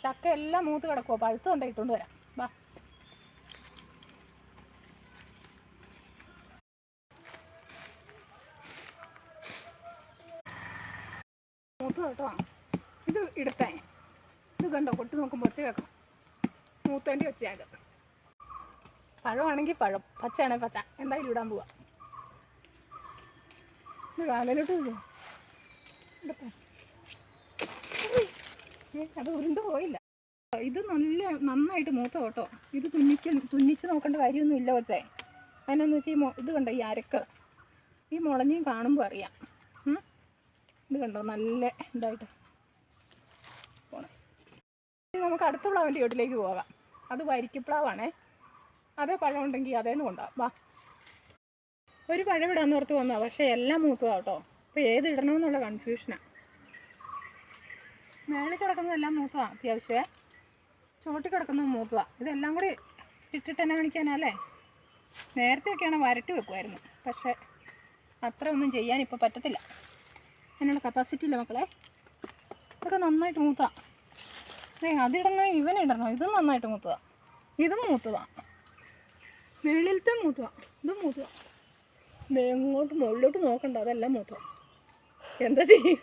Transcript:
ചക്ക എല്ലാം മൂത്ത് കിടക്കുമോ, പഴുത്ത് കൊണ്ടിട്ടുണ്ട് വരാം. വാ. മൂത്ത് കേട്ടോ. ഇത് ഇടട്ടെ. ഇത് കണ്ടോ, കൊട്ടി നോക്കുമ്പോൾ ഒച്ച കേൾക്കാം. മൂത്തേൻ്റെ ഒച്ചയായത്. പഴമാണെങ്കിൽ പഴം, പച്ചയാണെങ്കിൽ പച്ച. എന്തായാലും ഇടാൻ പോവാ. ഇത് കാലിലോട്ട് പോവാ. ഇടട്ടെ. അത് ഉരുണ്ട് പോയില്ല. ഇത് നന്നായിട്ട് മൂത്ത കേട്ടോ. ഇത് തുന്നിച്ച് നോക്കേണ്ട കാര്യമൊന്നും ഇല്ല കൊച്ചേ. അതിനെന്ന് വെച്ചാൽ ഇത് കണ്ടോ, ഈ അരക്ക് ഈ മുളഞ്ഞയും കാണുമ്പോൾ അറിയാം. ഇത് കണ്ടോ, നല്ല ഇതായിട്ട് പോണേ. നമുക്ക് അടുത്ത പ്ലാവിൻ്റെ വീട്ടിലേക്ക് പോകാം. അത് വരിക്കപ്ലാവാണേ. അതേ പഴം ഉണ്ടെങ്കിൽ അതേന്ന് കൊണ്ടാ. വാ. ഒരു പഴം ഇടാൻ ഓർത്ത് വന്നതാണ്, പക്ഷേ എല്ലാം മൂത്തതാണ് കേട്ടോ. അപ്പോൾ ഏത് ഇടണമെന്നുള്ള കൺഫ്യൂഷനാണ്. മേളിൽ കിടക്കുന്നതെല്ലാം മൂത്തതാണ്, അത്യാവശ്യമേ. ചോട്ടി കിടക്കുന്നത് മൂത്തതാണ്. ഇതെല്ലാം കൂടി ഇട്ടിട്ട് തന്നെ കാണിക്കാനല്ലേ. നേരത്തെയൊക്കെയാണ് വരട്ടി വെക്കുമായിരുന്നു, പക്ഷേ അത്ര ഒന്നും ചെയ്യാൻ ഇപ്പോൾ പറ്റത്തില്ല. അതിനുള്ള കപ്പാസിറ്റി ഇല്ല മക്കളെ. ഇതൊക്കെ നന്നായിട്ട് മൂത്തതാണ്. അതിടണോ ഇവനിടണോ? ഇതും നന്നായിട്ട് മൂത്തതാണ്. ഇതും മൂത്തതാണ്. മേളിലത്തെ മൂത്തതാണ്, ഇതും മൂത്തതാണ്. എങ്ങോട്ട് മുകളിലോട്ട് നോക്കണ്ട, അതെല്ലാം മൂത്തതാണ്. എന്താ ചെയ്യും?